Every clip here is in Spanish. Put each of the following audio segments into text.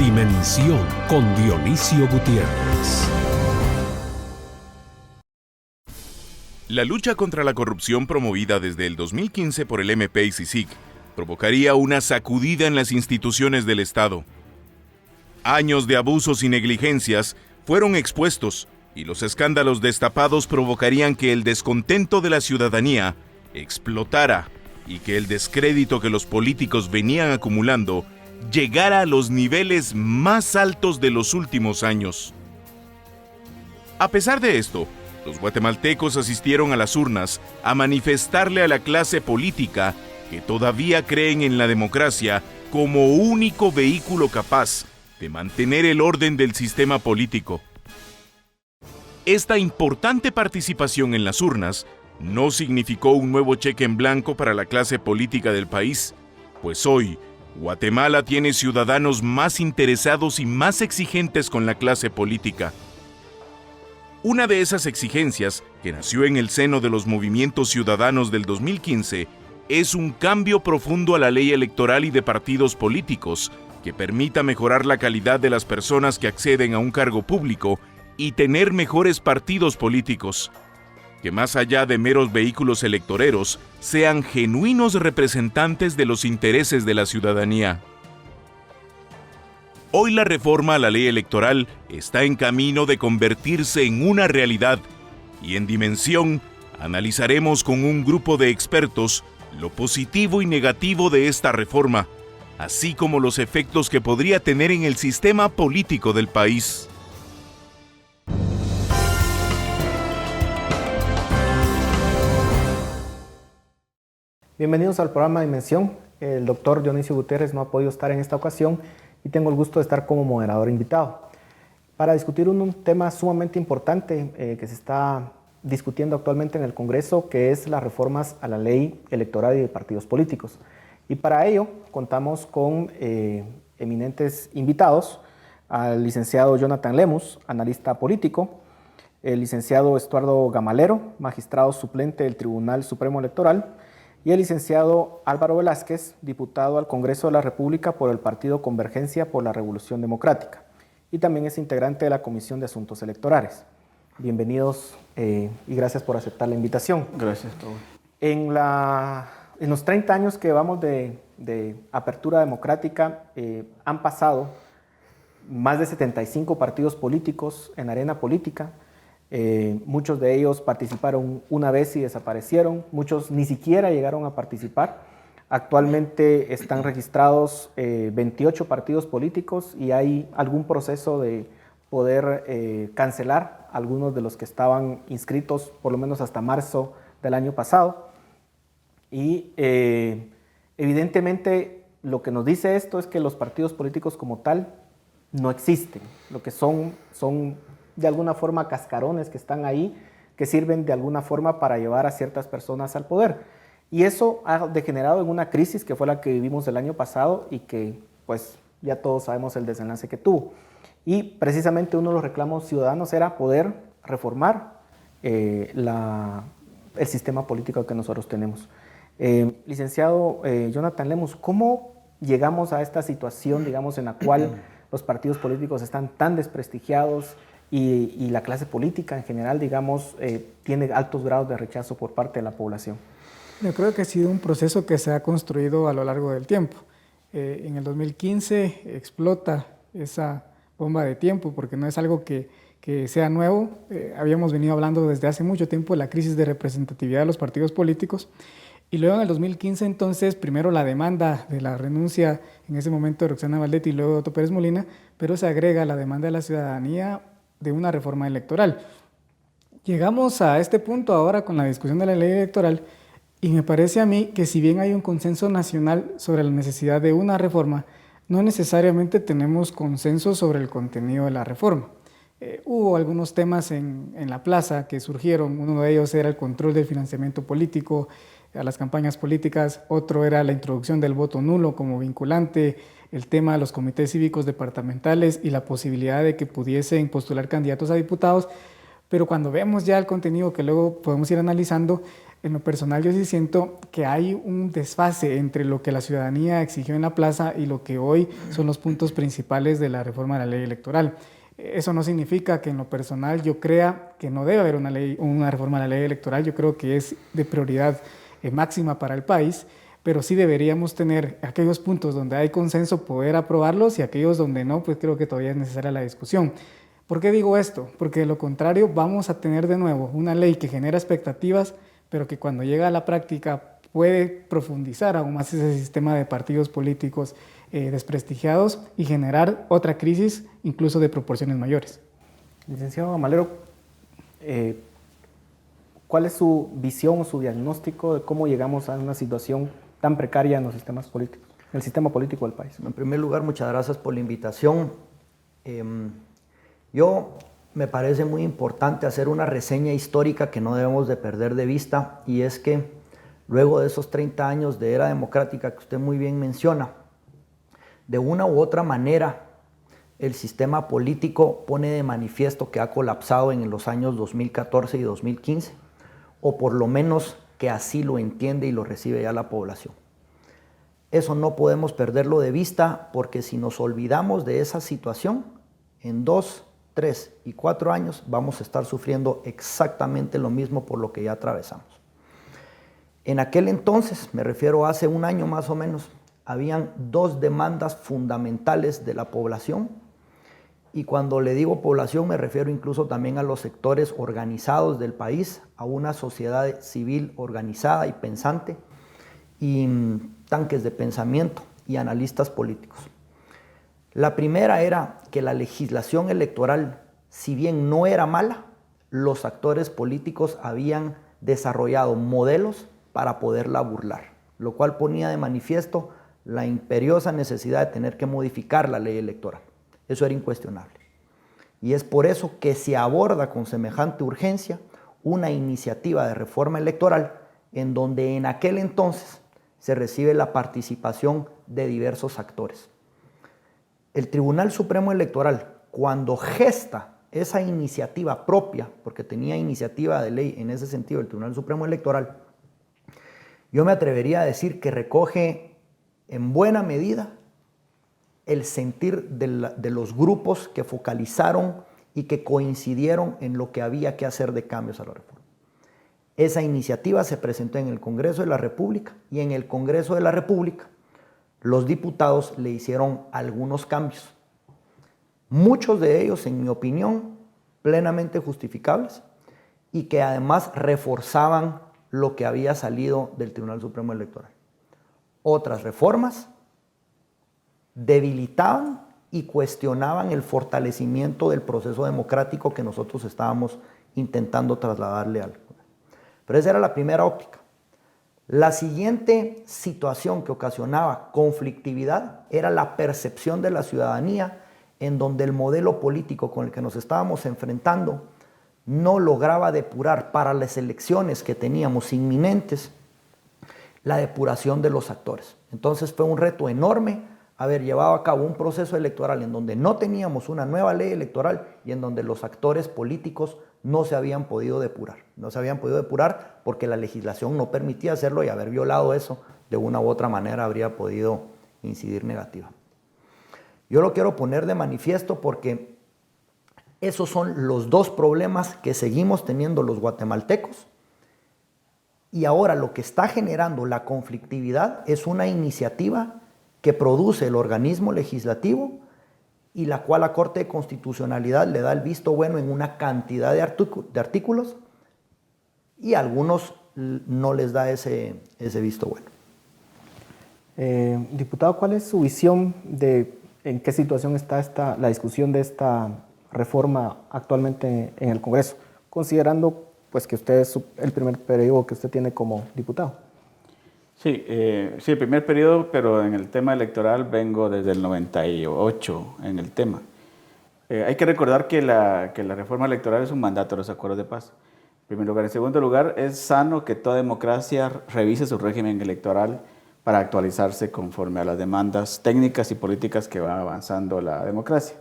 Dimensión con Dionisio Gutiérrez. La lucha contra la corrupción promovida desde el 2015 por el MP y CICIG provocaría una sacudida en las instituciones del Estado. Años de abusos y negligencias fueron expuestos y los escándalos destapados provocarían que el descontento de la ciudadanía explotara y que el descrédito que los políticos venían acumulando llegara a los niveles más altos de los últimos años. A pesar de esto, los guatemaltecos asistieron a las urnas a manifestarle a la clase política que todavía creen en la democracia como único vehículo capaz de mantener el orden del sistema político. Esta importante participación en las urnas no significó un nuevo cheque en blanco para la clase política del país, pues hoy Guatemala tiene ciudadanos más interesados y más exigentes con la clase política. Una de esas exigencias, que nació en el seno de los movimientos ciudadanos del 2015, es un cambio profundo a la ley electoral y de partidos políticos que permita mejorar la calidad de las personas que acceden a un cargo público y tener mejores partidos políticos, que más allá de meros vehículos electoreros, sean genuinos representantes de los intereses de la ciudadanía. Hoy la reforma a la ley electoral está en camino de convertirse en una realidad y en Dimensión analizaremos con un grupo de expertos lo positivo y negativo de esta reforma, así como los efectos que podría tener en el sistema político del país. Bienvenidos al programa Dimensión. El doctor Dionisio Gutiérrez no ha podido estar en esta ocasión y tengo el gusto de estar como moderador invitado para discutir un tema sumamente importante que se está discutiendo actualmente en el Congreso, que es las reformas a la ley electoral y de partidos políticos. Y para ello contamos con eminentes invitados: al licenciado Jonathan Lemus, analista político; el licenciado Estuardo Gamalero, magistrado suplente del Tribunal Supremo Electoral; y el licenciado Álvaro Velázquez, diputado al Congreso de la República por el Partido Convergencia por la Revolución Democrática, y también es integrante de la Comisión de Asuntos Electorales. Bienvenidos y gracias por aceptar la invitación. Gracias, todo. En los 30 años que vamos de apertura democrática, han pasado más de 75 partidos políticos en arena política. Muchos de ellos participaron una vez y desaparecieron, muchos ni siquiera llegaron a participar. Actualmente están registrados 28 partidos políticos y hay algún proceso de poder cancelar algunos de los que estaban inscritos, por lo menos hasta marzo del año pasado. Y evidentemente lo que nos dice esto es que los partidos políticos como tal no existen. Lo que son de alguna forma cascarones que están ahí, que sirven de alguna forma para llevar a ciertas personas al poder. Y eso ha degenerado en una crisis que fue la que vivimos el año pasado y que pues ya todos sabemos el desenlace que tuvo. Y precisamente uno de los reclamos ciudadanos era poder reformar el sistema político que nosotros tenemos. Licenciado Jonathan Lemus, ¿cómo llegamos a esta situación, digamos, en la cual los partidos políticos están tan desprestigiados y la clase política en general, digamos, tiene altos grados de rechazo por parte de la población? Yo creo que ha sido un proceso que se ha construido a lo largo del tiempo. En el 2015 explota esa bomba de tiempo, porque no es algo que sea nuevo. Habíamos venido hablando desde hace mucho tiempo de la crisis de representatividad de los partidos políticos. Y luego en el 2015, entonces, primero la demanda de la renuncia, en ese momento de Roxana Valdetti y luego de Otto Pérez Molina, pero se agrega la demanda de la ciudadanía de una reforma electoral. Llegamos a este punto ahora con la discusión de la ley electoral y me parece a mí que si bien hay un consenso nacional sobre la necesidad de una reforma, no necesariamente tenemos consenso sobre el contenido de la reforma. Hubo algunos temas en la plaza que surgieron. Uno de ellos era el control del financiamiento político a las campañas políticas, otro era la introducción del voto nulo como vinculante, el tema de los comités cívicos departamentales y la posibilidad de que pudiesen postular candidatos a diputados, pero cuando vemos ya el contenido que luego podemos ir analizando, en lo personal yo sí siento que hay un desfase entre lo que la ciudadanía exigió en la plaza y lo que hoy son los puntos principales de la reforma de la ley electoral. Eso no significa que en lo personal yo crea que no debe haber una reforma de la ley electoral. Yo creo que es de prioridad máxima para el país, pero sí deberíamos tener aquellos puntos donde hay consenso, poder aprobarlos, y aquellos donde no, pues creo que todavía es necesaria la discusión. ¿Por qué digo esto? Porque de lo contrario vamos a tener de nuevo una ley que genera expectativas, pero que cuando llega a la práctica puede profundizar aún más ese sistema de partidos políticos desprestigiados y generar otra crisis incluso de proporciones mayores. Licenciado Amalero, ¿cuál es su visión o su diagnóstico de cómo llegamos a una situación tan precaria en los sistemas políticos, en el sistema político del país? En primer lugar, muchas gracias por la invitación. Me parece muy importante hacer una reseña histórica que no debemos de perder de vista, y es que luego de esos 30 años de era democrática que usted muy bien menciona, de una u otra manera el sistema político pone de manifiesto que ha colapsado en los años 2014 y 2015, o por lo menos que así lo entiende y lo recibe ya la población. Eso no podemos perderlo de vista, porque si nos olvidamos de esa situación, en 2, 3 y 4 años vamos a estar sufriendo exactamente lo mismo por lo que ya atravesamos. En aquel entonces, me refiero a hace un año más o menos, habían 2 demandas fundamentales de la población, y cuando le digo población me refiero incluso también a los sectores organizados del país, a una sociedad civil organizada y pensante, y tanques de pensamiento y analistas políticos. La primera era que la legislación electoral, si bien no era mala, los actores políticos habían desarrollado modelos para poderla burlar, lo cual ponía de manifiesto la imperiosa necesidad de tener que modificar la ley electoral. Eso era incuestionable. Y es por eso que se aborda con semejante urgencia una iniciativa de reforma electoral en donde en aquel entonces se recibe la participación de diversos actores. El Tribunal Supremo Electoral, cuando gesta esa iniciativa propia, porque tenía iniciativa de ley en ese sentido el Tribunal Supremo Electoral, yo me atrevería a decir que recoge en buena medida el sentir de los grupos que focalizaron y que coincidieron en lo que había que hacer de cambios a la reforma. Esa iniciativa se presentó en el Congreso de la República, y en el Congreso de la República los diputados le hicieron algunos cambios, muchos de ellos, en mi opinión, plenamente justificables, y que además reforzaban lo que había salido del Tribunal Supremo Electoral. Otras reformas debilitaban y cuestionaban el fortalecimiento del proceso democrático que nosotros estábamos intentando trasladarle al. Pero esa era la primera óptica. La siguiente situación que ocasionaba conflictividad era la percepción de la ciudadanía, en donde el modelo político con el que nos estábamos enfrentando no lograba depurar para las elecciones que teníamos inminentes la depuración de los actores. Entonces fue un reto enorme haber llevado a cabo un proceso electoral en donde no teníamos una nueva ley electoral y en donde los actores políticos no se habían podido depurar. No se habían podido depurar porque la legislación no permitía hacerlo, y haber violado eso de una u otra manera habría podido incidir negativamente. Yo lo quiero poner de manifiesto porque esos son los 2 problemas que seguimos teniendo los guatemaltecos, y ahora lo que está generando la conflictividad es una iniciativa que produce el organismo legislativo y la cual la Corte de Constitucionalidad le da el visto bueno en una cantidad de artículos, y a algunos no les da ese visto bueno. Diputado, ¿cuál es su visión de en qué situación está la discusión de esta reforma actualmente en el Congreso, considerando pues que usted es el primer periodo que usted tiene como diputado? Sí, el primer periodo, pero en el tema electoral vengo desde el 98 en el tema. Hay que recordar que la reforma electoral es un mandato de los acuerdos de paz. En primer lugar. En segundo lugar, es sano que toda democracia revise su régimen electoral para actualizarse conforme a las demandas técnicas y políticas que va avanzando la democracia.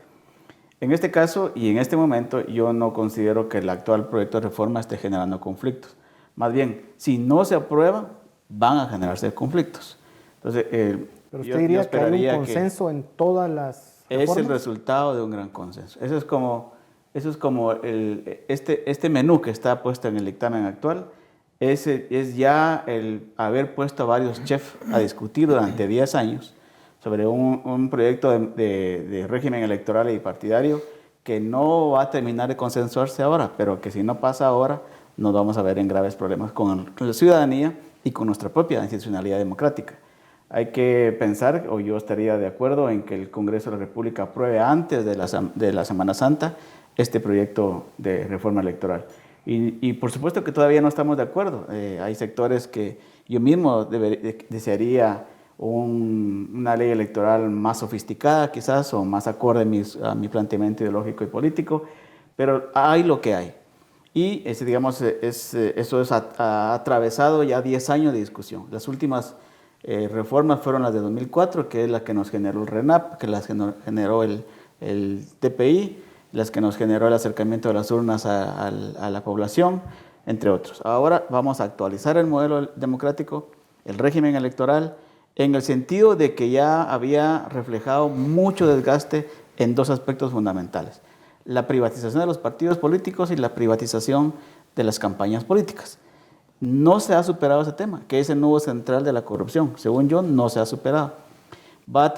En este caso y en este momento yo no considero que el actual proyecto de reforma esté generando conflictos. Más bien, si no se aprueba, van a generarse conflictos. Entonces, pero usted diría que hay un consenso en todas las reformas. Es el resultado de un gran consenso. Eso es como este menú que está puesto en el dictamen actual. Es ya el haber puesto a varios chefs a discutir durante 10 años sobre un proyecto de régimen electoral y partidario que no va a terminar de consensuarse ahora, pero que si no pasa ahora, nos vamos a ver en graves problemas con la ciudadanía y con nuestra propia institucionalidad democrática. Hay que pensar, o yo estaría de acuerdo, en que el Congreso de la República apruebe antes de la Semana Santa este proyecto de reforma electoral. Y por supuesto que todavía no estamos de acuerdo. Hay sectores que yo mismo desearía una ley electoral más sofisticada quizás, o más acorde a mi planteamiento ideológico y político, pero hay lo que hay. Y digamos, eso ha atravesado ya 10 años de discusión. Las últimas reformas fueron las de 2004, que es la que nos generó el RENAP, que las que nos generó el TPI, las que nos generó el acercamiento de las urnas a la población, entre otros. Ahora vamos a actualizar el modelo democrático, el régimen electoral, en el sentido de que ya había reflejado mucho desgaste en dos aspectos fundamentales: la privatización de los partidos políticos y la privatización de las campañas políticas. No se ha superado ese tema, que es el nudo central de la corrupción. Según yo, no se ha superado. Vamos a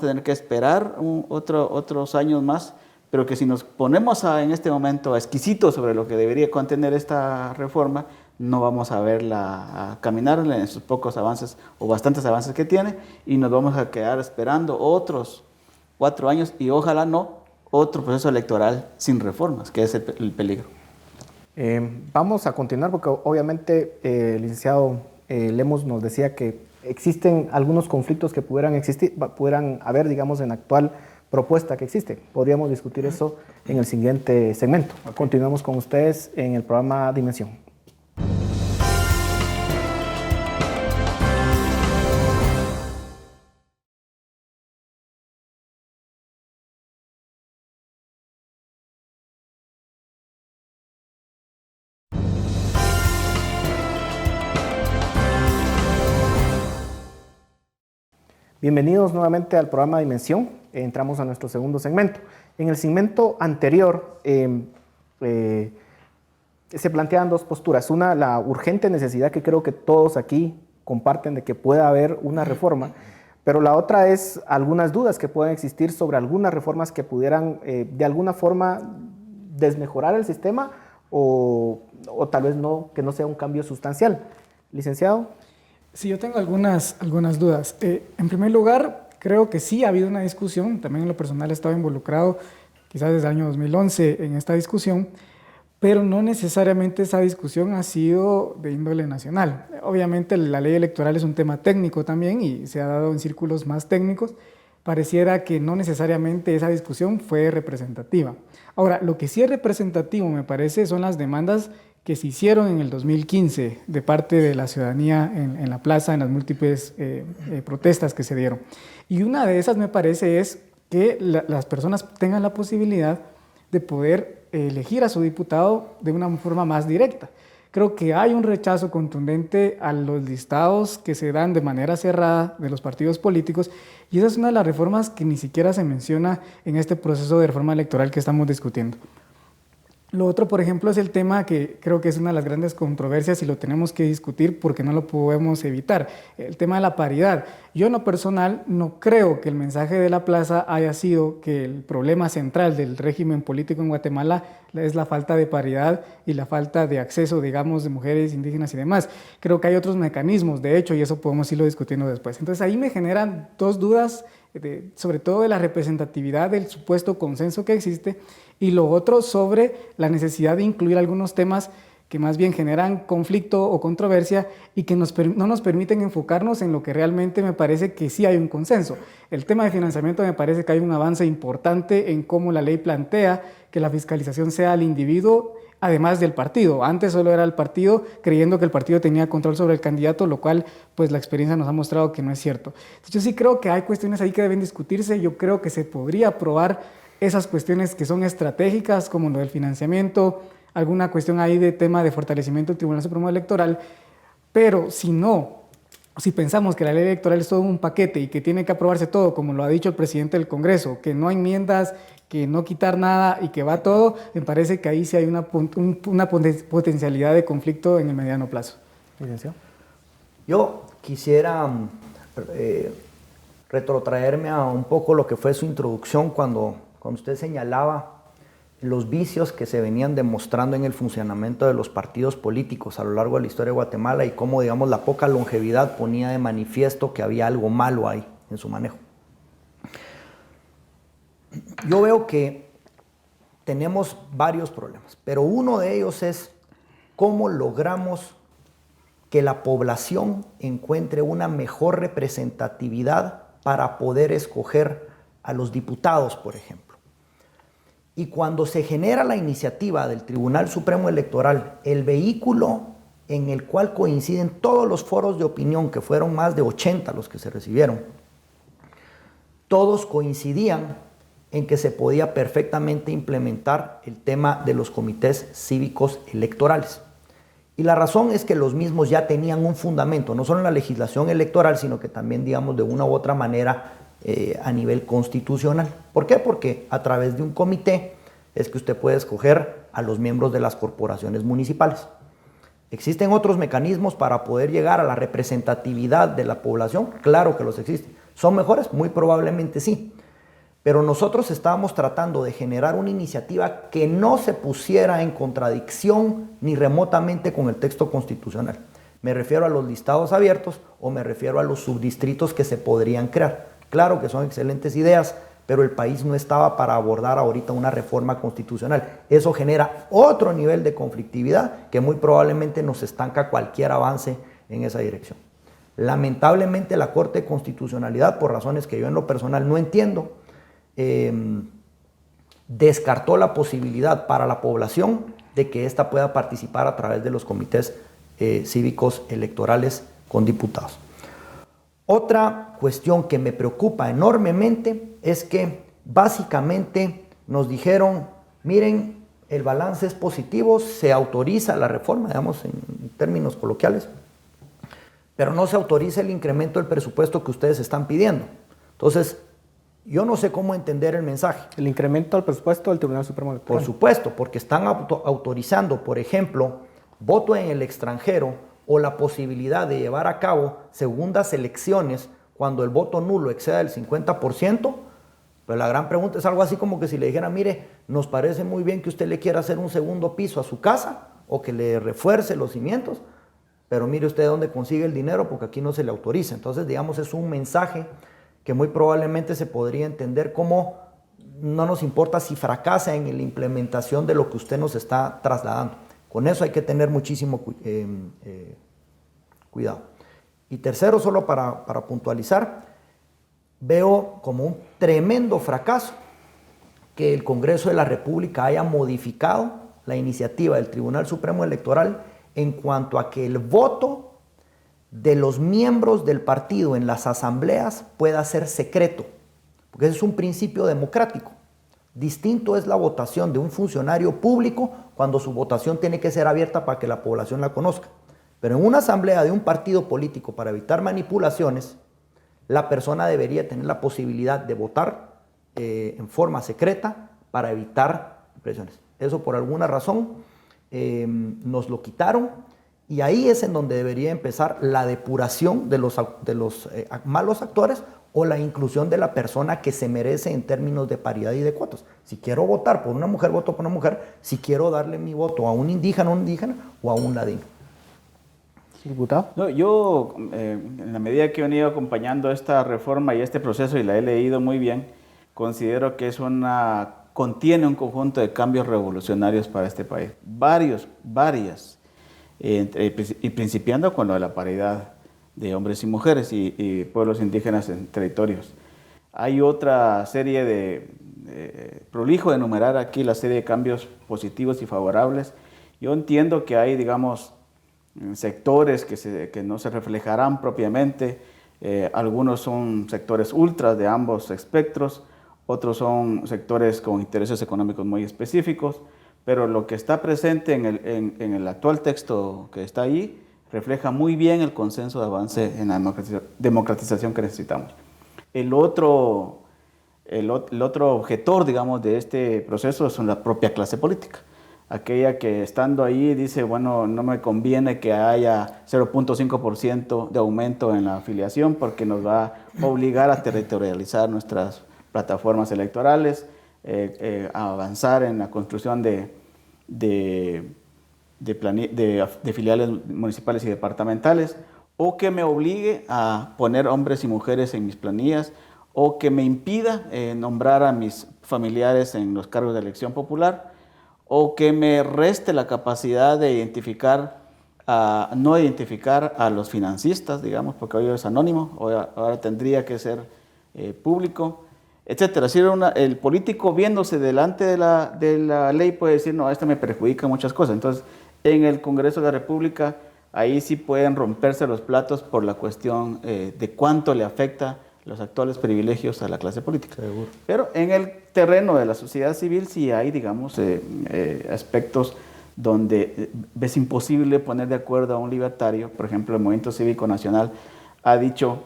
tener que esperar otros años más, pero que si nos ponemos en este momento exquisitos sobre lo que debería contener esta reforma, no vamos a verla caminar en esos pocos avances o bastantes avances que tiene, y nos vamos a quedar esperando otros 4 años y ojalá no otro proceso electoral sin reformas, que es el peligro. Vamos a continuar porque obviamente el licenciado Lemos nos decía que existen algunos conflictos que pudieran haber, digamos, en la actual propuesta que existe. Podríamos discutir eso en el siguiente segmento. Okay. Continuamos con ustedes en el programa Dimensión. Bienvenidos nuevamente al programa Dimensión. Entramos a nuestro segundo segmento. En el segmento anterior se plantean dos posturas. Una, la urgente necesidad que creo que todos aquí comparten de que pueda haber una reforma, pero la otra es algunas dudas que pueden existir sobre algunas reformas que pudieran de alguna forma desmejorar el sistema o tal vez no, que no sea un cambio sustancial. Licenciado. Sí, yo tengo algunas dudas. En primer lugar, creo que sí ha habido una discusión, también en lo personal he estado involucrado quizás desde el año 2011 en esta discusión, pero no necesariamente esa discusión ha sido de índole nacional. Obviamente la ley electoral es un tema técnico también y se ha dado en círculos más técnicos. Pareciera que no necesariamente esa discusión fue representativa. Ahora, lo que sí es representativo, me parece, son las demandas que se hicieron en el 2015 de parte de la ciudadanía en la plaza, en las múltiples protestas que se dieron. Y una de esas, me parece, es que las personas tengan la posibilidad de poder elegir a su diputado de una forma más directa. Creo que hay un rechazo contundente a los listados que se dan de manera cerrada de los partidos políticos, y esa es una de las reformas que ni siquiera se menciona en este proceso de reforma electoral que estamos discutiendo. Lo otro, por ejemplo, es el tema que creo que es una de las grandes controversias y lo tenemos que discutir porque no lo podemos evitar, el tema de la paridad. Yo en lo personal no creo que el mensaje de la plaza haya sido que el problema central del régimen político en Guatemala es la falta de paridad y la falta de acceso, digamos, de mujeres indígenas y demás. Creo que hay otros mecanismos, de hecho, y eso podemos irlo discutiendo después. Entonces ahí me generan dos dudas, sobre todo de la representatividad del supuesto consenso que existe, y lo otro sobre la necesidad de incluir algunos temas que más bien generan conflicto o controversia y que no nos permiten enfocarnos en lo que realmente me parece que sí hay un consenso. El tema de financiamiento me parece que hay un avance importante en cómo la ley plantea que la fiscalización sea al individuo, además del partido. Antes solo era el partido, creyendo que el partido tenía control sobre el candidato, lo cual pues la experiencia nos ha mostrado que no es cierto. Entonces, yo sí creo que hay cuestiones ahí que deben discutirse. Yo creo que se podría aprobar esas cuestiones que son estratégicas, como lo del financiamiento, alguna cuestión ahí de tema de fortalecimiento del Tribunal Supremo Electoral, pero si pensamos que la ley electoral es todo un paquete y que tiene que aprobarse todo, como lo ha dicho el presidente del Congreso, que no hay enmiendas, que no quitar nada y que va todo, me parece que ahí sí hay una potencialidad de conflicto en el mediano plazo. Yo quisiera retrotraerme a un poco lo que fue su introducción cuando usted señalaba los vicios que se venían demostrando en el funcionamiento de los partidos políticos a lo largo de la historia de Guatemala y cómo, digamos, la poca longevidad ponía de manifiesto que había algo malo ahí en su manejo. Yo veo que tenemos varios problemas, pero uno de ellos es cómo logramos que la población encuentre una mejor representatividad para poder escoger a los diputados, por ejemplo. Y cuando se genera la iniciativa del Tribunal Supremo Electoral, el vehículo en el cual coinciden todos los foros de opinión, que fueron más de 80 los que se recibieron, todos coincidían en que se podía perfectamente implementar el tema de los comités cívicos electorales. Y la razón es que los mismos ya tenían un fundamento, no solo en la legislación electoral, sino que también, digamos, de una u otra manera a nivel constitucional. ¿Por qué? Porque a través de un comité es que usted puede escoger a los miembros de las corporaciones municipales. ¿Existen otros mecanismos para poder llegar a la representatividad de la población? Claro que los existen. ¿Son mejores? Muy probablemente sí. Pero nosotros estábamos tratando de generar una iniciativa que no se pusiera en contradicción ni remotamente con el texto constitucional. Me refiero a los listados abiertos o me refiero a los subdistritos que se podrían crear. Claro que son excelentes ideas, pero el país no estaba para abordar ahorita una reforma constitucional. Eso genera otro nivel de conflictividad que muy probablemente nos estanca cualquier avance en esa dirección. Lamentablemente la Corte de Constitucionalidad, por razones que yo en lo personal no entiendo, descartó la posibilidad para la población de que ésta pueda participar a través de los comités cívicos electorales con diputados. Otra cuestión que me preocupa enormemente es que básicamente nos dijeron, miren, el balance es positivo, se autoriza la reforma, digamos en términos coloquiales, pero no se autoriza el incremento del presupuesto que ustedes están pidiendo. Entonces, yo no sé cómo entender el mensaje. El incremento al presupuesto del Tribunal Supremo Electoral. Por supuesto, porque están autorizando, por ejemplo, voto en el extranjero o la posibilidad de llevar a cabo segundas elecciones cuando el voto nulo exceda el 50%. Pero la gran pregunta es algo así como que si le dijera, mire, nos parece muy bien que usted le quiera hacer un segundo piso a su casa o que le refuerce los cimientos, pero mire usted dónde consigue el dinero porque aquí no se le autoriza. Entonces, digamos, es un mensaje que muy probablemente se podría entender como no nos importa si fracasa en la implementación de lo que usted nos está trasladando. Con eso hay que tener muchísimo cuidado. Y tercero, solo para puntualizar, veo como un tremendo fracaso que el Congreso de la República haya modificado la iniciativa del Tribunal Supremo Electoral en cuanto a que el voto de los miembros del partido en las asambleas pueda ser secreto, porque ese es un principio democrático. Distinto es la votación de un funcionario público cuando su votación tiene que ser abierta para que la población la conozca. Pero en una asamblea de un partido político, para evitar manipulaciones, la persona debería tener la posibilidad de votar en forma secreta para evitar presiones. Eso por alguna razón nos lo quitaron y ahí es en donde debería empezar la depuración de los malos actores o la inclusión de la persona que se merece en términos de paridad y de cuotas. Si quiero votar por una mujer, voto por una mujer. Si quiero darle mi voto a un indígena o a un ladino. Diputado. No, yo, en la medida que he venido acompañando esta reforma y este proceso y la he leído muy bien, considero que contiene un conjunto de cambios revolucionarios para este país. Varias, y principiando con lo de la paridad de hombres y mujeres y pueblos indígenas en territorios. Hay otra serie prolijo de enumerar aquí la serie de cambios positivos y favorables. Yo entiendo que hay, digamos, sectores que no se reflejarán propiamente. Algunos son sectores ultras de ambos espectros, otros son sectores con intereses económicos muy específicos, pero lo que está presente en el actual texto que está ahí refleja muy bien el consenso de avance en la democratización que necesitamos. El otro objetor, digamos, de este proceso es la propia clase política. Aquella que estando ahí dice, bueno, no me conviene que haya 0.5% de aumento en la afiliación porque nos va a obligar a territorializar nuestras plataformas electorales, a avanzar en la construcción de filiales municipales y departamentales, o que me obligue a poner hombres y mujeres en mis planillas, o que me impida nombrar a mis familiares en los cargos de elección popular, o que me reste la capacidad de no identificar a los financistas, digamos, porque hoy es anónimo, ahora tendría que ser público, etcétera. Si el político viéndose delante de la ley puede decir, no, esto me perjudica muchas cosas. Entonces, en el Congreso de la República, ahí sí pueden romperse los platos por la cuestión de cuánto le afecta los actuales privilegios a la clase política. Seguro. Pero en el terreno de la sociedad civil sí hay, digamos, aspectos donde es imposible poner de acuerdo a un libertario. Por ejemplo, el Movimiento Cívico Nacional ha dicho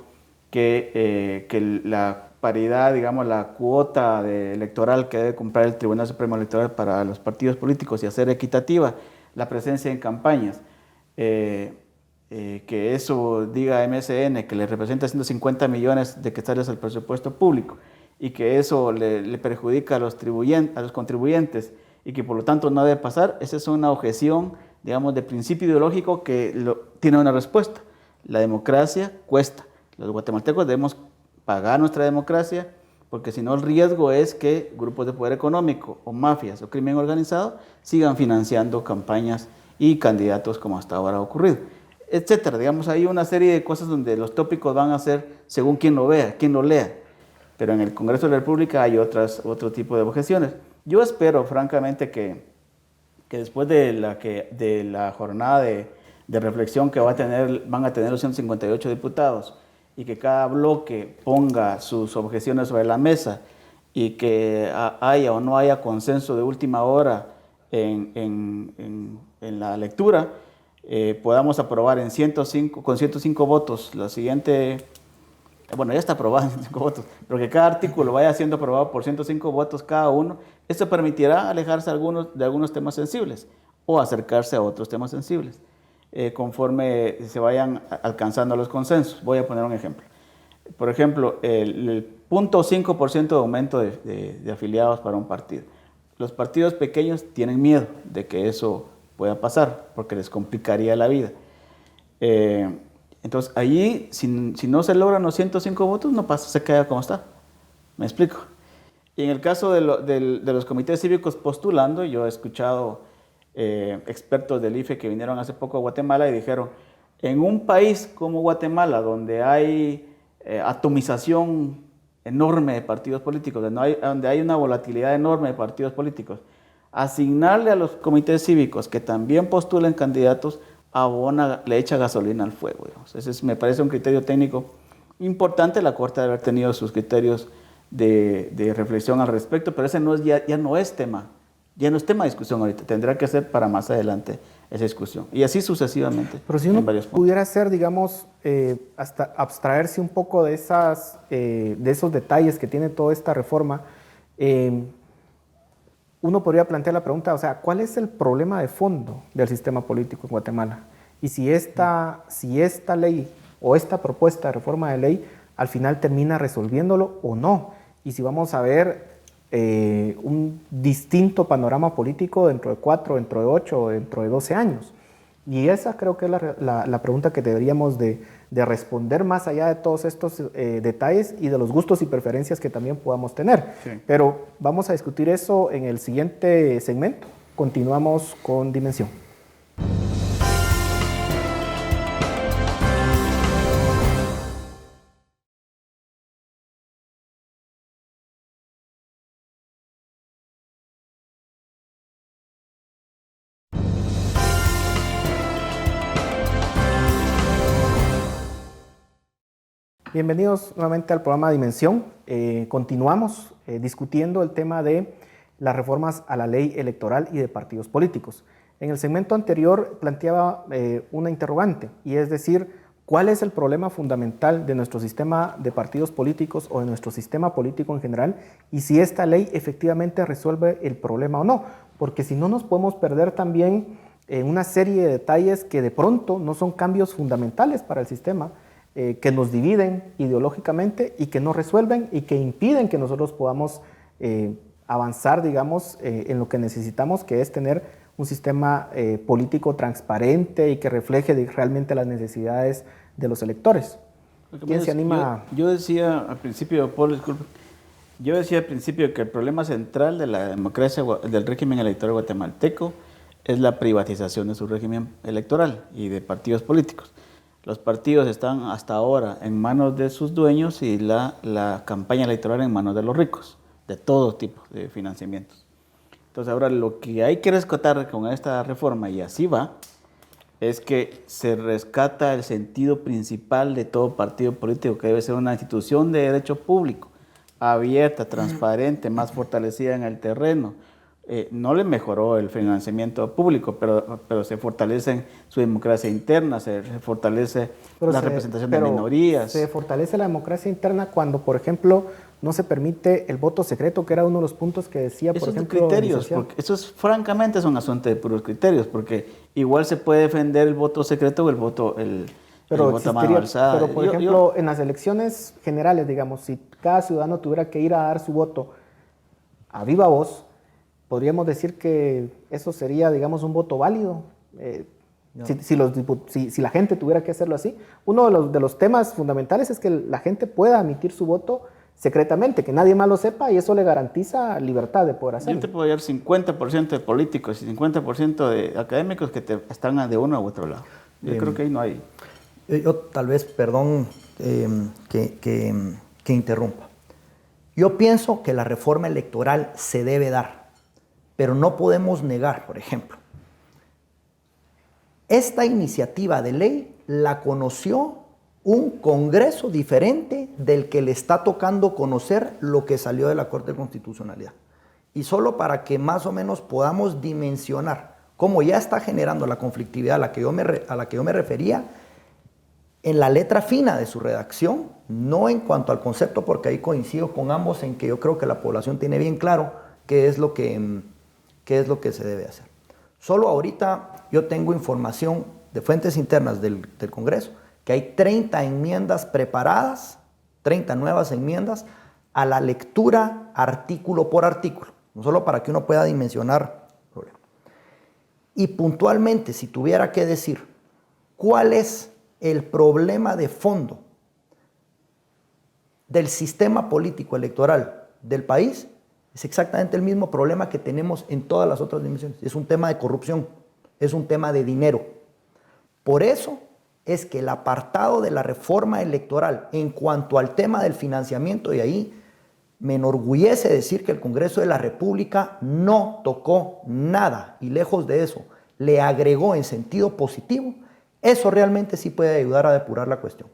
que la paridad, digamos, la cuota electoral que debe comprar el Tribunal Supremo Electoral para los partidos políticos y hacer equitativa la presencia en campañas, que eso diga MSN que le representa 150 millones de quetzales al presupuesto público y que eso le perjudica a los contribuyentes y que por lo tanto no debe pasar, esa es una objeción, digamos, de principio ideológico que tiene una respuesta. La democracia cuesta. Los guatemaltecos debemos pagar nuestra democracia porque si no el riesgo es que grupos de poder económico o mafias o crimen organizado sigan financiando campañas y candidatos como hasta ahora ha ocurrido, etcétera. Digamos, hay una serie de cosas donde los tópicos van a ser según quien lo vea, quien lo lea. Pero en el Congreso de la República hay otro tipo de objeciones. Yo espero, francamente, que después de la jornada de reflexión que van a tener los 158 diputados y que cada bloque ponga sus objeciones sobre la mesa y que haya o no haya consenso de última hora en la lectura, podamos aprobar con 105 votos la siguiente. Bueno, ya está aprobado en 105 votos, pero que cada artículo vaya siendo aprobado por 105 votos cada uno. Esto permitirá alejarse de algunos temas sensibles o acercarse a otros temas sensibles conforme se vayan alcanzando los consensos. Voy a poner un ejemplo. Por ejemplo, el 0.5% de aumento de afiliados para un partido. Los partidos pequeños tienen miedo de que eso pueda pasar porque les complicaría la vida. Entonces, allí, si no se logran los 105 votos, no pasa, se queda como está. ¿Me explico? Y en el caso de los comités cívicos postulando, yo he escuchado expertos del IFE que vinieron hace poco a Guatemala y dijeron, en un país como Guatemala, donde hay atomización enorme de partidos políticos, donde hay una volatilidad enorme de partidos políticos, asignarle a los comités cívicos que también postulen candidatos le echa gasolina al fuego. Digamos. Ese me parece un criterio técnico importante. La Corte debe haber tenido sus criterios de reflexión al respecto, pero ese ya no es tema de discusión ahorita. Tendrá que ser para más adelante esa discusión. Y así sucesivamente. Pero si uno pudiera hacer, digamos, hasta abstraerse un poco de esos detalles que tiene toda esta reforma, uno podría plantear la pregunta, o sea, ¿cuál es el problema de fondo del sistema político en Guatemala? Y si esta ley o esta propuesta de reforma de ley al final termina resolviéndolo o no. Y si vamos a ver un distinto panorama político dentro de 4, dentro de 8, dentro de 12 años. Y esa creo que es la pregunta que deberíamos de responder más allá de todos estos detalles y de los gustos y preferencias que también podamos tener. Sí. Pero vamos a discutir eso en el siguiente segmento. Continuamos con Dimensión. Bienvenidos nuevamente al programa Dimensión. Continuamos discutiendo el tema de las reformas a la ley electoral y de partidos políticos. En el segmento anterior planteaba una interrogante, y es decir, ¿cuál es el problema fundamental de nuestro sistema de partidos políticos o de nuestro sistema político en general? Y si esta ley efectivamente resuelve el problema o no, porque si no nos podemos perder también en una serie de detalles que de pronto no son cambios fundamentales para el sistema, que nos dividen ideológicamente y que no resuelven y que impiden que nosotros podamos avanzar, digamos, en lo que necesitamos, que es tener un sistema político transparente y que refleje realmente las necesidades de los electores. ¿Quién se anima? Yo decía al principio, Paul, disculpe, yo decía al principio que el problema central de la democracia, del régimen electoral guatemalteco, es la privatización de su régimen electoral y de partidos políticos. Los partidos están hasta ahora en manos de sus dueños y la campaña electoral en manos de los ricos, de todo tipo de financiamientos. Entonces ahora lo que hay que rescatar con esta reforma, y así va, es que se rescata el sentido principal de todo partido político, que debe ser una institución de derecho público, abierta, transparente, más fortalecida en el terreno. No le mejoró el financiamiento público, pero se fortalece su democracia interna, se fortalece la representación de minorías. Se fortalece la democracia interna cuando, por ejemplo, no se permite el voto secreto, que era uno de los puntos que decía, por ejemplo, criterios, porque eso es, francamente es un asunto de puros criterios, porque igual se puede defender el voto secreto o el voto a mano alzada. Pero, por ejemplo, en las elecciones generales, digamos, si cada ciudadano tuviera que ir a dar su voto a viva voz, podríamos decir que eso sería, digamos, un voto válido. No. Si la gente tuviera que hacerlo así. Uno de los temas fundamentales es que la gente pueda emitir su voto secretamente, que nadie más lo sepa, y eso le garantiza libertad de poder hacerlo. Yo te puedo dar 50% de políticos y 50% de académicos que están de uno u otro lado. Yo creo que ahí no hay. Yo tal vez, perdón que interrumpa. Yo pienso que la reforma electoral se debe dar, pero no podemos negar, por ejemplo, esta iniciativa de ley la conoció un Congreso diferente del que le está tocando conocer lo que salió de la Corte de Constitucionalidad. Y solo para que más o menos podamos dimensionar cómo ya está generando la conflictividad a la que yo me refería, en la letra fina de su redacción, no en cuanto al concepto, porque ahí coincido con ambos en que yo creo que la población tiene bien claro qué es lo que se debe hacer. Solo ahorita yo tengo información de fuentes internas del Congreso que hay 30 enmiendas preparadas, 30 nuevas enmiendas a la lectura artículo por artículo, no solo para que uno pueda dimensionar el problema. Y puntualmente, si tuviera que decir cuál es el problema de fondo del sistema político electoral del país, es exactamente el mismo problema que tenemos en todas las otras dimensiones. Es un tema de corrupción, es un tema de dinero. Por eso es que el apartado de la reforma electoral en cuanto al tema del financiamiento, y ahí me enorgullece decir que el Congreso de la República no tocó nada, y lejos de eso, le agregó en sentido positivo, eso realmente sí puede ayudar a depurar la cuestión.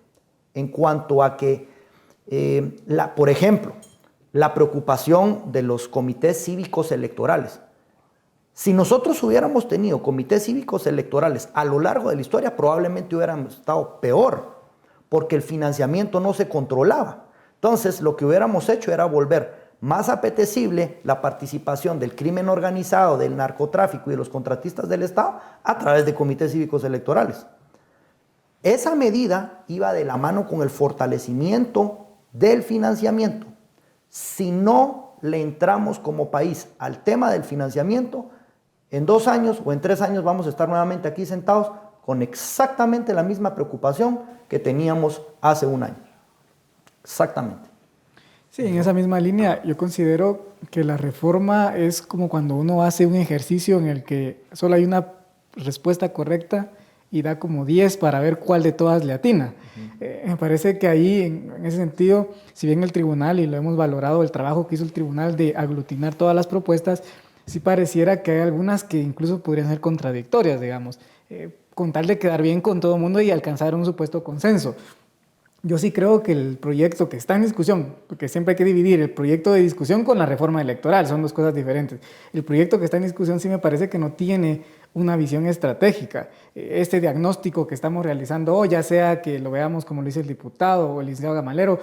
En cuanto a que, por ejemplo, la preocupación de los comités cívicos electorales. Si nosotros hubiéramos tenido comités cívicos electorales a lo largo de la historia, probablemente hubiéramos estado peor, porque el financiamiento no se controlaba. Entonces, lo que hubiéramos hecho era volver más apetecible la participación del crimen organizado, del narcotráfico y de los contratistas del Estado a través de comités cívicos electorales. Esa medida iba de la mano con el fortalecimiento del financiamiento. Si no le entramos como país al tema del financiamiento, en 2 años o en 3 años vamos a estar nuevamente aquí sentados con exactamente la misma preocupación que teníamos hace 1 año. Exactamente. Sí, en esa misma línea yo considero que la reforma es como cuando uno hace un ejercicio en el que solo hay una respuesta correcta y da como 10 para ver cuál de todas le atina. Me parece que ahí, en ese sentido, si bien el tribunal, y lo hemos valorado, el trabajo que hizo el tribunal de aglutinar todas las propuestas, sí pareciera que hay algunas que incluso podrían ser contradictorias, digamos, con tal de quedar bien con todo el mundo y alcanzar un supuesto consenso. Yo sí creo que el proyecto que está en discusión, porque siempre hay que dividir el proyecto de discusión con la reforma electoral, son dos cosas diferentes. El proyecto que está en discusión sí me parece que no tiene una visión estratégica. Este diagnóstico que estamos realizando hoy, ya sea que lo veamos como lo dice el diputado o el licenciado Gamalero,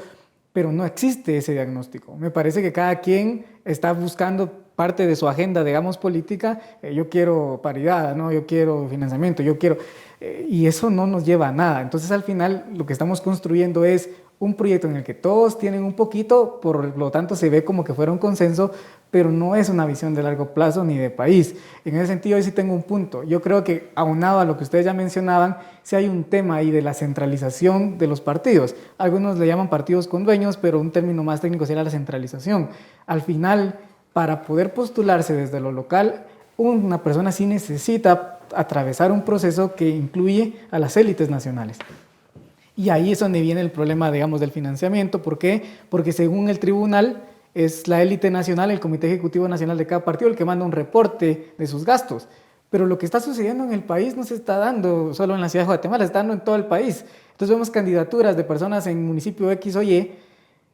pero no existe ese diagnóstico. Me parece que cada quien está buscando parte de su agenda, digamos, política. Yo quiero paridad, ¿no? Yo quiero financiamiento, yo quiero... y eso no nos lleva a nada. Entonces, al final, lo que estamos construyendo es un proyecto en el que todos tienen un poquito, por lo tanto se ve como que fuera un consenso, pero no es una visión de largo plazo ni de país. En ese sentido, yo sí tengo un punto. Yo creo que, aunado a lo que ustedes ya mencionaban, sí hay un tema ahí de la centralización de los partidos. Algunos le llaman partidos con dueños, pero un término más técnico sería la centralización. Al final, para poder postularse desde lo local, una persona sí necesita atravesar un proceso que incluye a las élites nacionales. Y ahí es donde viene el problema, digamos, del financiamiento. ¿Por qué? Porque según el tribunal, es la élite nacional, el Comité Ejecutivo Nacional de cada partido, el que manda un reporte de sus gastos. Pero lo que está sucediendo en el país no se está dando solo en la ciudad de Guatemala, se está dando en todo el país. Entonces vemos candidaturas de personas en municipio X o Y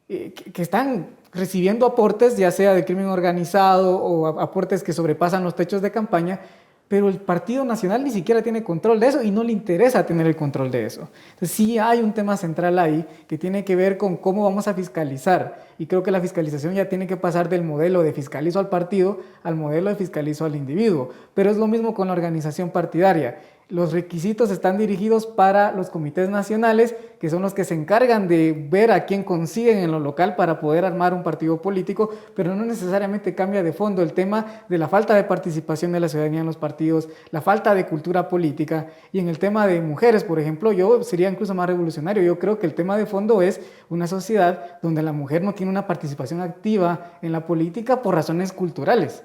que están recibiendo aportes, ya sea de crimen organizado o aportes que sobrepasan los techos de campaña, pero el Partido Nacional ni siquiera tiene control de eso y no le interesa tener el control de eso. Entonces sí hay un tema central ahí que tiene que ver con cómo vamos a fiscalizar, y creo que la fiscalización ya tiene que pasar del modelo de fiscalizo al partido al modelo de fiscalizo al individuo, pero es lo mismo con la organización partidaria. Los requisitos están dirigidos para los comités nacionales, que son los que se encargan de ver a quién consiguen en lo local para poder armar un partido político, pero no necesariamente cambia de fondo el tema de la falta de participación de la ciudadanía en los partidos, la falta de cultura política. Y en el tema de mujeres, por ejemplo, yo sería incluso más revolucionario. Yo creo que el tema de fondo es una sociedad donde la mujer no tiene una participación activa en la política por razones culturales.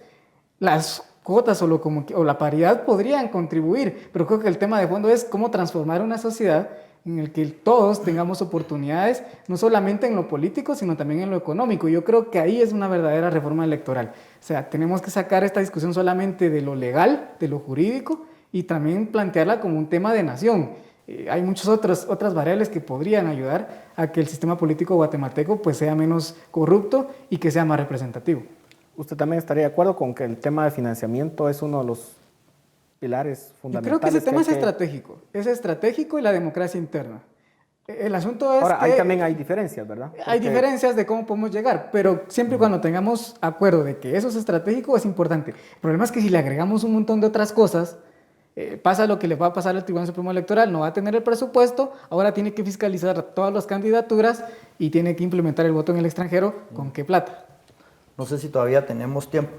Las cuotas o la paridad podrían contribuir, pero creo que el tema de fondo es cómo transformar una sociedad en la que todos tengamos oportunidades, no solamente en lo político, sino también en lo económico. Yo creo que ahí es una verdadera reforma electoral. O sea, tenemos que sacar esta discusión solamente de lo legal, de lo jurídico, y también plantearla como un tema de nación. Hay muchas otras variables que podrían ayudar a que el sistema político guatemalteco pues, sea menos corrupto y que sea más representativo. ¿Usted también estaría de acuerdo con que el tema de financiamiento es uno de los pilares fundamentales? Yo creo que ese tema es estratégico y la democracia interna. El asunto es ahora, que ahí también hay diferencias, ¿verdad? Hay diferencias de cómo podemos llegar, pero siempre y cuando tengamos acuerdo de que eso es estratégico es importante. El problema es que si le agregamos un montón de otras cosas, pasa lo que le va a pasar al Tribunal Supremo Electoral, no va a tener el presupuesto, ahora tiene que fiscalizar todas las candidaturas y tiene que implementar el voto en el extranjero. ¿Con qué plata? No sé si todavía tenemos tiempo.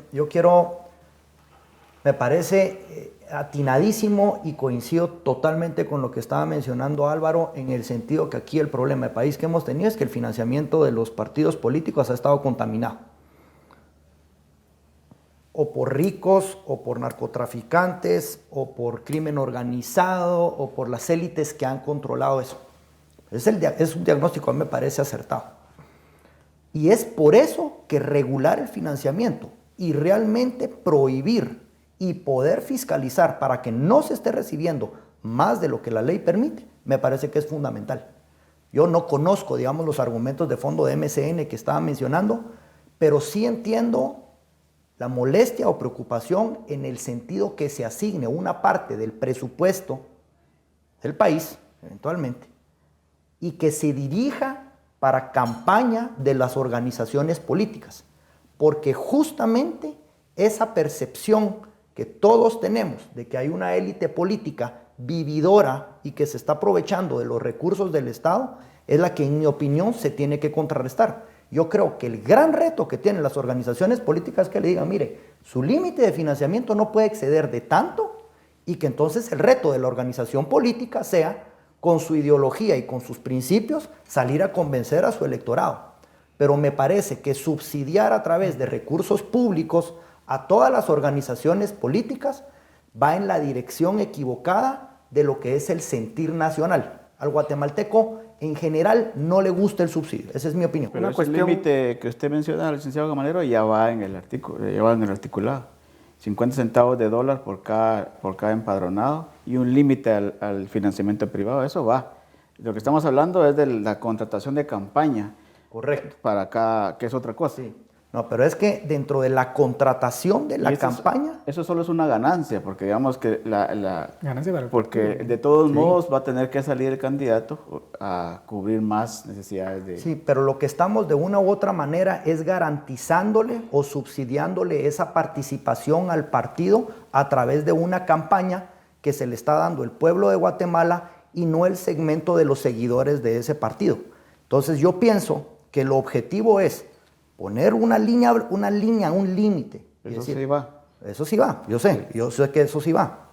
Me parece atinadísimo y coincido totalmente con lo que estaba mencionando Álvaro, en el sentido que aquí el problema de país que hemos tenido es que el financiamiento de los partidos políticos ha estado contaminado. O por ricos, o por narcotraficantes, o por crimen organizado, o por las élites que han controlado eso. Es un diagnóstico, a mí me parece acertado. Y es por eso que regular el financiamiento y realmente prohibir y poder fiscalizar para que no se esté recibiendo más de lo que la ley permite, me parece que es fundamental. Yo no conozco, digamos, los argumentos de fondo de MCN que estaba mencionando, pero sí entiendo la molestia o preocupación en el sentido que se asigne una parte del presupuesto del país, eventualmente, y que se dirija para campaña de las organizaciones políticas, porque justamente esa percepción que todos tenemos de que hay una élite política vividora y que se está aprovechando de los recursos del Estado es la que, en mi opinión, se tiene que contrarrestar. Yo creo que el gran reto que tienen las organizaciones políticas es que le digan, mire, su límite de financiamiento no puede exceder de tanto, y que entonces el reto de la organización política sea, con su ideología y con sus principios, salir a convencer a su electorado. Pero me parece que subsidiar a través de recursos públicos a todas las organizaciones políticas va en la dirección equivocada de lo que es el sentir nacional. Al guatemalteco en general no le gusta el subsidio, esa es mi opinión. Pero el límite que usted menciona, licenciado Gamalero, ya va en el articulado. 50 centavos de dólar por cada empadronado y un límite al financiamiento privado, eso va. Lo que estamos hablando es de la contratación de campaña. Correcto. Para acá, que es otra cosa. Sí. No, pero es que dentro de la contratación de la campaña... Eso solo es una ganancia, porque digamos que Ganancia para el porque de todos modos va a tener que salir el candidato a cubrir más necesidades de... Sí, pero lo que estamos de una u otra manera es garantizándole o subsidiándole esa participación al partido a través de una campaña que se le está dando el pueblo de Guatemala y no el segmento de los seguidores de ese partido. Entonces yo pienso que el objetivo es poner un límite. Eso sí va. Eso sí va, yo sé que eso sí va.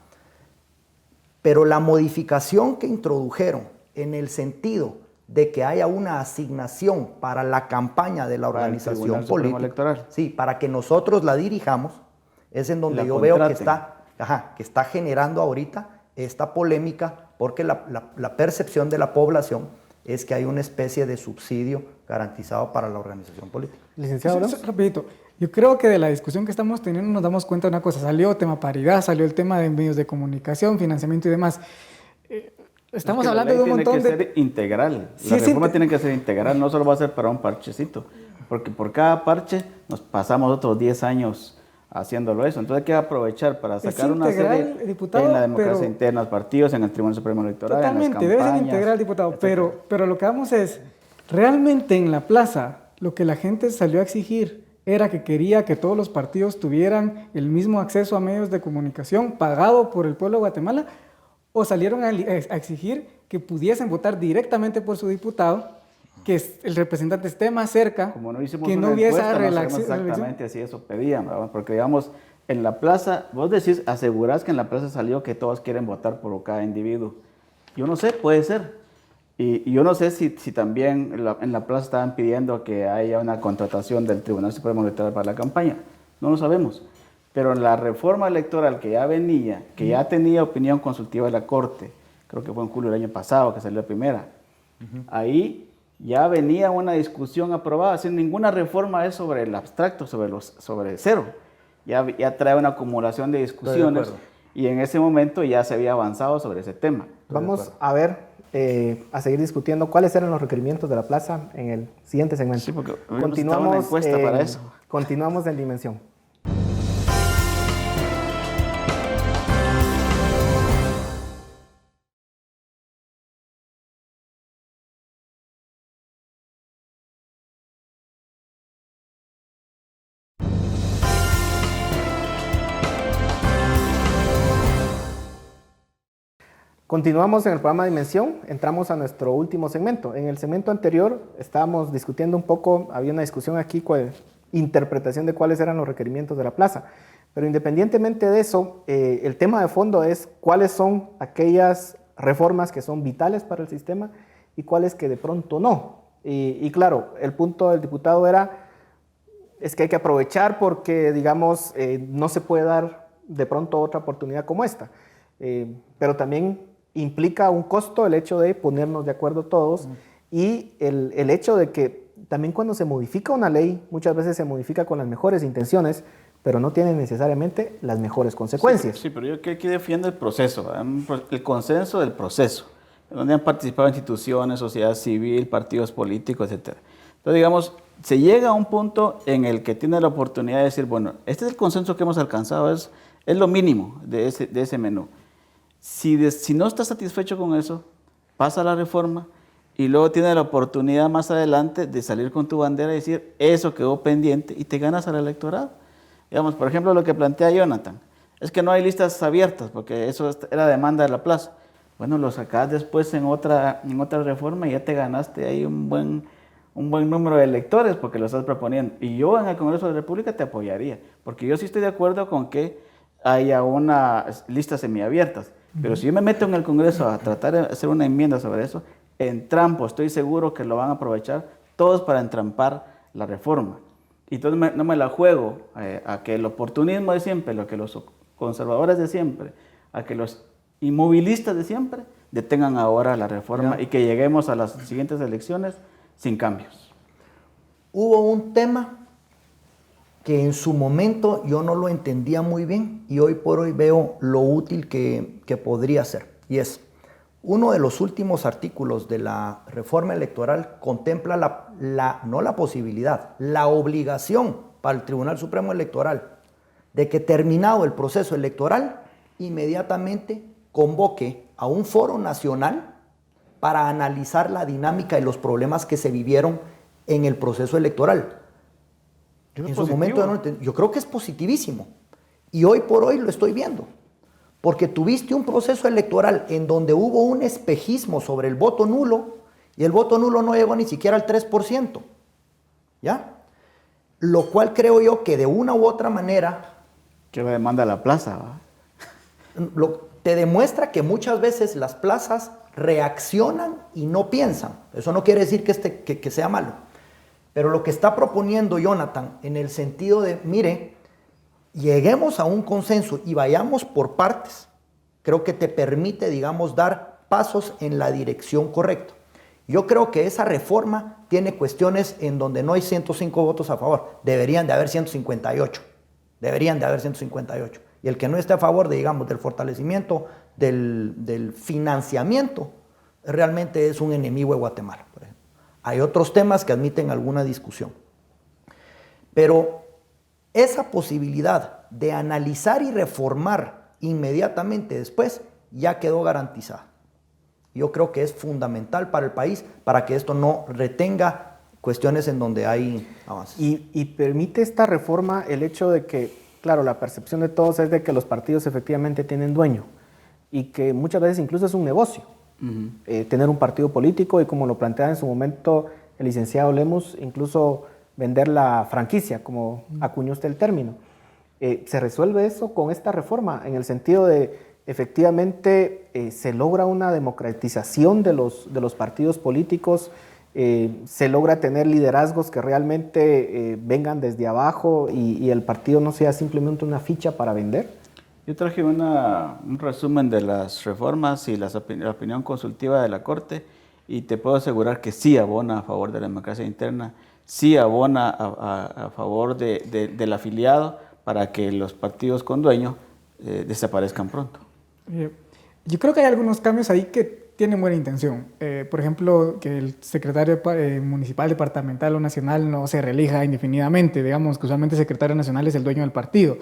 Pero la modificación que introdujeron en el sentido de que haya una asignación para la campaña de la organización política, electoral. sí, para que nosotros la dirijamos, es en donde yo veo que está generando ahorita esta polémica, porque la percepción de la población es que hay una especie de subsidio garantizado para la organización política. Licenciado Bravo. Rapidito. Yo creo que de la discusión que estamos teniendo nos damos cuenta de una cosa. Salió el tema paridad, salió el tema de medios de comunicación, financiamiento y demás. Estamos hablando de un montón de... Tiene que ser integral. La reforma tiene que ser integral, no solo va a ser para un parchecito. Porque por cada parche nos pasamos otros 10 años haciéndolo eso. Entonces hay que aprovechar para sacar una serie diputado, en la democracia interna, los partidos, en el Tribunal Supremo Electoral, totalmente, en las campañas, debe ser integral, diputado. Pero lo que vamos es, realmente en la plaza, lo que la gente salió a exigir era que quería que todos los partidos tuvieran el mismo acceso a medios de comunicación pagado por el pueblo de Guatemala, o salieron a exigir que pudiesen votar directamente por su diputado, que el representante esté más cerca, como no hicimos que una no hubiese encuesta, no relación. sabemos exactamente si eso pedían, ¿verdad? Porque digamos, en la plaza, vos decís, asegurás que en la plaza salió que todos quieren votar por cada individuo. Yo no sé, puede ser. Y yo no sé si también en la plaza estaban pidiendo que haya una contratación del Tribunal Supremo Electoral para la campaña. No lo sabemos. Pero la reforma electoral que ya venía, que ya tenía opinión consultiva de la Corte, creo que fue en julio del año pasado que salió la primera, ahí ya venía una discusión aprobada, sin ninguna reforma es sobre el abstracto, sobre cero. Ya trae una acumulación de discusiones y en ese momento ya se había avanzado sobre ese tema. Vamos a ver, a seguir discutiendo cuáles eran los requerimientos de la plaza en el siguiente segmento. Sí, porque continuamos una encuesta para eso. Continuamos en Dimensión. Continuamos en el programa Dimensión, entramos a nuestro último segmento. En el segmento anterior estábamos discutiendo un poco, había una discusión aquí, interpretación de cuáles eran los requerimientos de la plaza. Pero independientemente de eso, el tema de fondo es cuáles son aquellas reformas que son vitales para el sistema y cuáles que de pronto no. Y claro, el punto del diputado es que hay que aprovechar porque, digamos, no se puede dar de pronto otra oportunidad como esta. Pero también implica un costo el hecho de ponernos de acuerdo todos y el hecho de que también cuando se modifica una ley, muchas veces se modifica con las mejores intenciones, pero no tiene necesariamente las mejores consecuencias. Sí, pero yo creo que defiendo el proceso, el consenso del proceso, donde han participado instituciones, sociedad civil, partidos políticos, etc. Entonces, digamos, se llega a un punto en el que tiene la oportunidad de decir, bueno, este es el consenso que hemos alcanzado, es lo mínimo de ese menú. Si no estás satisfecho con eso, pasa la reforma y luego tienes la oportunidad más adelante de salir con tu bandera y decir, eso quedó pendiente y te ganas al electorado. Digamos, por ejemplo, lo que plantea Jonathan, es que no hay listas abiertas porque eso era demanda de la plaza. Bueno, lo sacás después en otra reforma y ya te ganaste ahí un buen número de electores porque lo estás proponiendo. Y yo en el Congreso de la República te apoyaría, porque yo sí estoy de acuerdo con que haya unas listas semiabiertas. Pero si yo me meto en el Congreso a tratar de hacer una enmienda sobre eso, entrampo, estoy seguro que lo van a aprovechar todos para entrampar la reforma. Y entonces no me la juego a que el oportunismo de siempre, lo que los conservadores de siempre, a que los inmovilistas de siempre detengan ahora la reforma y que lleguemos a las siguientes elecciones sin cambios. Hubo un tema que en su momento yo no lo entendía muy bien y hoy por hoy veo lo útil que podría ser. Y es uno de los últimos artículos de la reforma electoral contempla no la posibilidad, la obligación para el Tribunal Supremo Electoral de que terminado el proceso electoral, inmediatamente convoque a un foro nacional para analizar la dinámica y los problemas que se vivieron en el proceso electoral. En su momento, yo creo que es positivísimo. Y hoy por hoy lo estoy viendo. Porque tuviste un proceso electoral en donde hubo un espejismo sobre el voto nulo y el voto nulo no llegó ni siquiera al 3%. ¿Ya? Lo cual creo yo que de una u otra manera... Que lo demanda la plaza, ¿va? Te demuestra que muchas veces las plazas reaccionan y no piensan. Eso no quiere decir que sea malo. Pero lo que está proponiendo Jonathan en el sentido de, mire, lleguemos a un consenso y vayamos por partes, creo que te permite, digamos, dar pasos en la dirección correcta. Yo creo que esa reforma tiene cuestiones en donde no hay 105 votos a favor. Deberían de haber 158. Deberían de haber 158. Y el que no esté a favor, digamos, del fortalecimiento, del financiamiento, realmente es un enemigo de Guatemala, por ejemplo. Hay otros temas que admiten alguna discusión. Pero esa posibilidad de analizar y reformar inmediatamente después ya quedó garantizada. Yo creo que es fundamental para el país para que esto no retenga cuestiones en donde hay avances. Y permite esta reforma el hecho de que, claro, la percepción de todos es de que los partidos efectivamente tienen dueño y que muchas veces incluso es un negocio. Tener un partido político y, como lo plantea en su momento el licenciado Lemus, incluso vender la franquicia, como acuñó usted el término. ¿Se resuelve eso con esta reforma? En el sentido de, efectivamente, se logra una democratización de los partidos políticos, se logra tener liderazgos que realmente vengan desde abajo y el partido no sea simplemente una ficha para vender. Yo traje un resumen de las reformas y la opinión consultiva de la Corte y te puedo asegurar que sí abona a favor de la democracia interna, sí abona a favor del afiliado para que los partidos con dueño desaparezcan pronto. Yo creo que hay algunos cambios ahí que tienen buena intención. Por ejemplo, que el secretario municipal, departamental o nacional no se reelija indefinidamente. Digamos que usualmente el secretario nacional es el dueño del partido.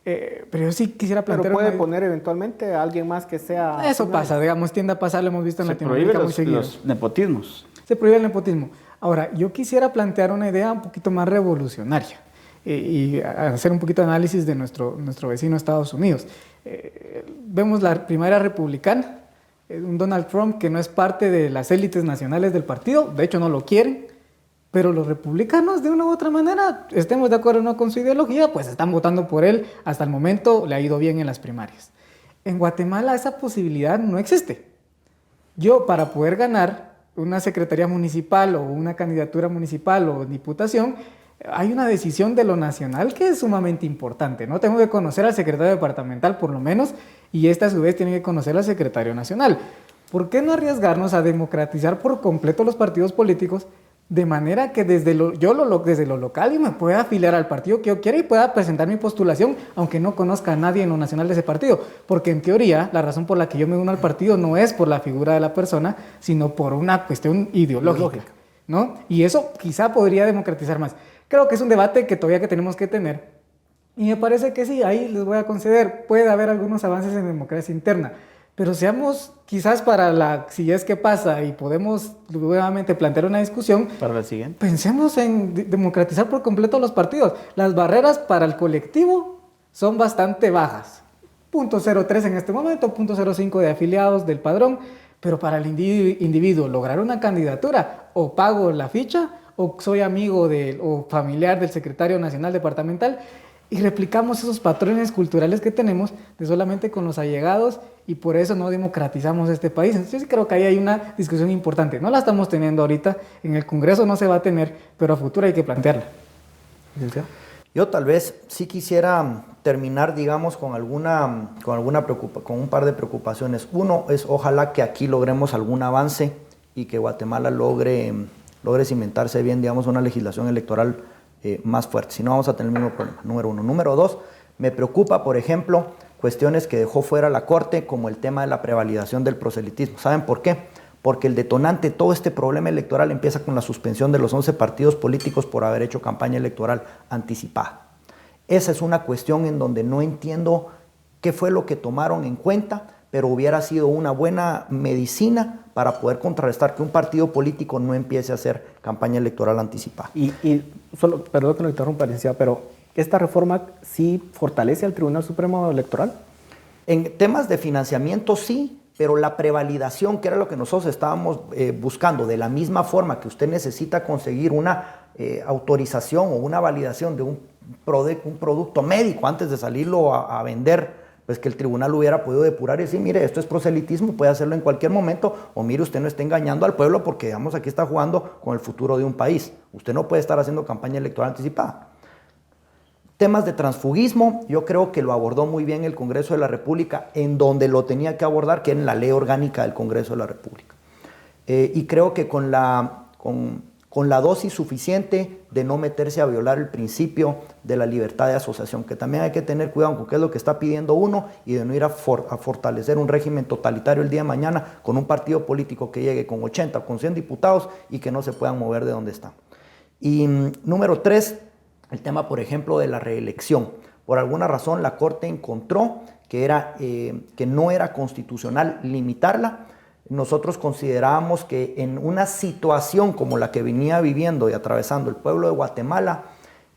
Pero yo sí quisiera plantear... Pero puede poner eventualmente a alguien más que sea... Eso pasa, digamos, tiende a pasar, lo hemos visto en Latinoamérica muy seguido. Se prohíben los nepotismos. Se prohíbe el nepotismo. Ahora, yo quisiera plantear una idea un poquito más revolucionaria y hacer un poquito de análisis de nuestro vecino Estados Unidos. Vemos la primaria republicana, un Donald Trump que no es parte de las élites nacionales del partido, de hecho no lo quieren, pero los republicanos de una u otra manera, estemos de acuerdo o no con su ideología, pues están votando por él. Hasta el momento le ha ido bien en las primarias. En Guatemala esa posibilidad no existe. Yo, para poder ganar una secretaría municipal o una candidatura municipal o diputación, hay una decisión de lo nacional que es sumamente importante, ¿no? Tengo que conocer al secretario departamental por lo menos, y este a su vez tiene que conocer al secretario nacional. ¿Por qué no arriesgarnos a democratizar por completo los partidos políticos de manera que desde lo local yo me pueda afiliar al partido que yo quiera y pueda presentar mi postulación, aunque no conozca a nadie en lo nacional de ese partido? Porque en teoría la razón por la que yo me uno al partido no es por la figura de la persona, sino por una cuestión ideológica, ¿no? Y eso quizá podría democratizar más. Creo que es un debate que todavía tenemos que tener. Y me parece que sí, ahí les voy a conceder, puede haber algunos avances en democracia interna. Pero seamos, quizás si es que pasa y podemos nuevamente plantear una discusión, para la siguiente, pensemos en democratizar por completo los partidos. Las barreras para el colectivo son bastante bajas. 0.03 en este momento, 0.05 de afiliados del padrón, pero para el individuo lograr una candidatura, o pago la ficha, o soy amigo o familiar del secretario nacional departamental, y replicamos esos patrones culturales que tenemos de solamente con los allegados, y por eso no democratizamos este país. Entonces yo sí creo que ahí hay una discusión importante. No la estamos teniendo ahorita, en el Congreso no se va a tener, pero a futuro hay que plantearla. Yo tal vez sí quisiera terminar, digamos, con un par de preocupaciones. Uno es, ojalá que aquí logremos algún avance y que Guatemala logre cimentarse bien, digamos, una legislación electoral más fuerte. Si no, vamos a tener el mismo problema, número uno. Número dos, me preocupa, por ejemplo, cuestiones que dejó fuera la Corte, como el tema de la prevalidación del proselitismo. ¿Saben por qué? Porque el detonante de todo este problema electoral empieza con la suspensión de los 11 partidos políticos por haber hecho campaña electoral anticipada. Esa es una cuestión en donde no entiendo qué fue lo que tomaron en cuenta, pero hubiera sido una buena medicina para poder contrarrestar que un partido político no empiece a hacer campaña electoral anticipada. Y solo, perdón que lo interrumpa, licenciado, pero ¿esta reforma sí fortalece al Tribunal Supremo Electoral? En temas de financiamiento sí, pero la prevalidación, que era lo que nosotros estábamos buscando, de la misma forma que usted necesita conseguir una autorización o una validación de un producto médico antes de salirlo a vender, pues que el tribunal hubiera podido depurar y decir, mire, esto es proselitismo, puede hacerlo en cualquier momento, o mire, usted no está engañando al pueblo porque, digamos, aquí está jugando con el futuro de un país. Usted no puede estar haciendo campaña electoral anticipada. Temas de transfugismo, yo creo que lo abordó muy bien el Congreso de la República en donde lo tenía que abordar, que en la ley orgánica del Congreso de la República. Y creo que con la dosis suficiente de no meterse a violar el principio de la libertad de asociación, que también hay que tener cuidado con qué es lo que está pidiendo uno y de no ir a fortalecer un régimen totalitario el día de mañana con un partido político que llegue con 80 o con 100 diputados y que no se puedan mover de donde están. Y número 3, el tema, por ejemplo, de la reelección. Por alguna razón la Corte encontró que no era constitucional limitarla. Nosotros considerábamos que en una situación como la que venía viviendo y atravesando el pueblo de Guatemala,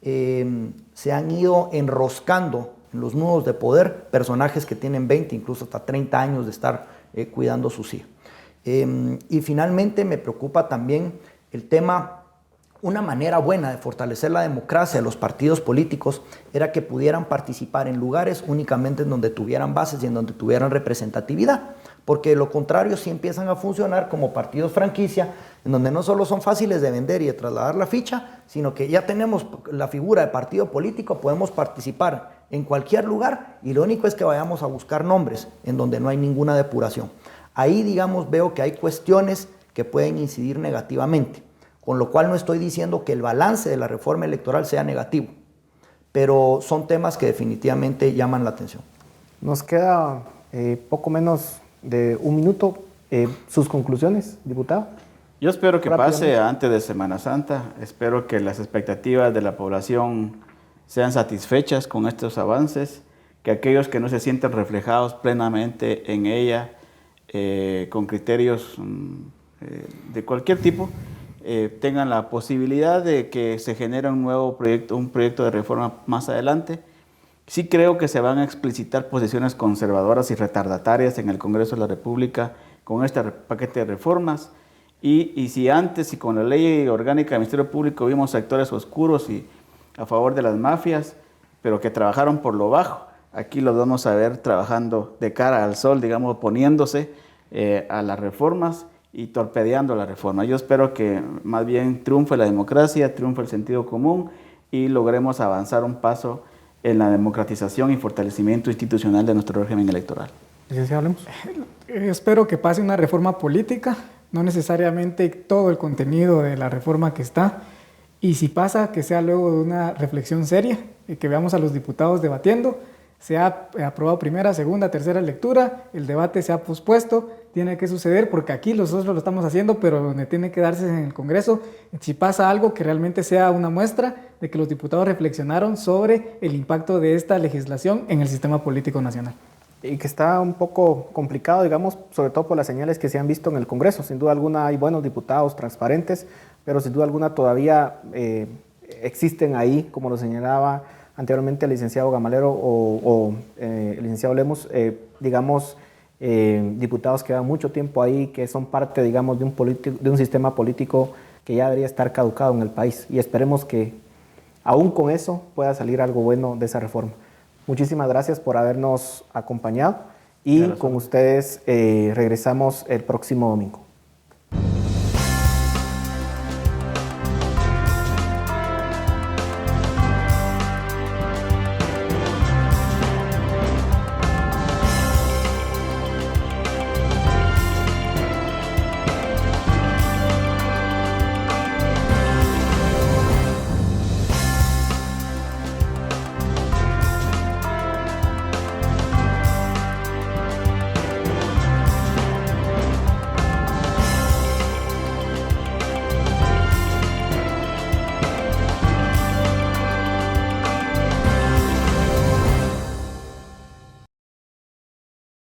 se han ido enroscando en los nudos de poder personajes que tienen 20, incluso hasta 30 años de estar cuidando sus hijos. Y finalmente me preocupa también el tema. Una manera buena de fortalecer la democracia de los partidos políticos era que pudieran participar en lugares únicamente en donde tuvieran bases y en donde tuvieran representatividad, porque de lo contrario sí empiezan a funcionar como partidos franquicia, en donde no solo son fáciles de vender y de trasladar la ficha, sino que ya tenemos la figura de partido político, podemos participar en cualquier lugar y lo único es que vayamos a buscar nombres en donde no hay ninguna depuración. Ahí, digamos, veo que hay cuestiones que pueden incidir negativamente. Con lo cual no estoy diciendo que el balance de la reforma electoral sea negativo, pero son temas que definitivamente llaman la atención. Nos queda poco menos de un minuto. ¿Sus conclusiones, diputado? Yo espero que pase antes de Semana Santa. Espero que las expectativas de la población sean satisfechas con estos avances, que aquellos que no se sienten reflejados plenamente en ella, con criterios de cualquier tipo, tengan la posibilidad de que se genere un nuevo proyecto, un proyecto de reforma más adelante. Sí creo que se van a explicitar posiciones conservadoras y retardatarias en el Congreso de la República con este paquete de reformas. Y si antes y con la ley orgánica del Ministerio Público vimos sectores oscuros y a favor de las mafias, pero que trabajaron por lo bajo, aquí los vamos a ver trabajando de cara al sol, digamos, oponiéndose a las reformas y torpedeando la reforma. Yo espero que más bien triunfe la democracia, triunfe el sentido común y logremos avanzar un paso en la democratización y fortalecimiento institucional de nuestro régimen electoral. Licenciado, hablemos. Espero que pase una reforma política, no necesariamente todo el contenido de la reforma que está, y si pasa, que sea luego de una reflexión seria y que veamos a los diputados debatiendo. Se ha aprobado primera, segunda, tercera lectura, el debate se ha pospuesto, tiene que suceder porque aquí nosotros lo estamos haciendo, pero donde tiene que darse en el Congreso, si pasa algo que realmente sea una muestra de que los diputados reflexionaron sobre el impacto de esta legislación en el sistema político nacional. Y que está un poco complicado, digamos, sobre todo por las señales que se han visto en el Congreso. Sin duda alguna hay buenos diputados transparentes, pero sin duda alguna todavía existen ahí, como lo señalaba anteriormente el licenciado Gamalero o el licenciado Lemos, digamos, diputados que llevan mucho tiempo ahí, que son parte, digamos, de un sistema político que ya debería estar caducado en el país. Y esperemos que aún con eso pueda salir algo bueno de esa reforma. Muchísimas gracias por habernos acompañado y con ustedes regresamos el próximo domingo.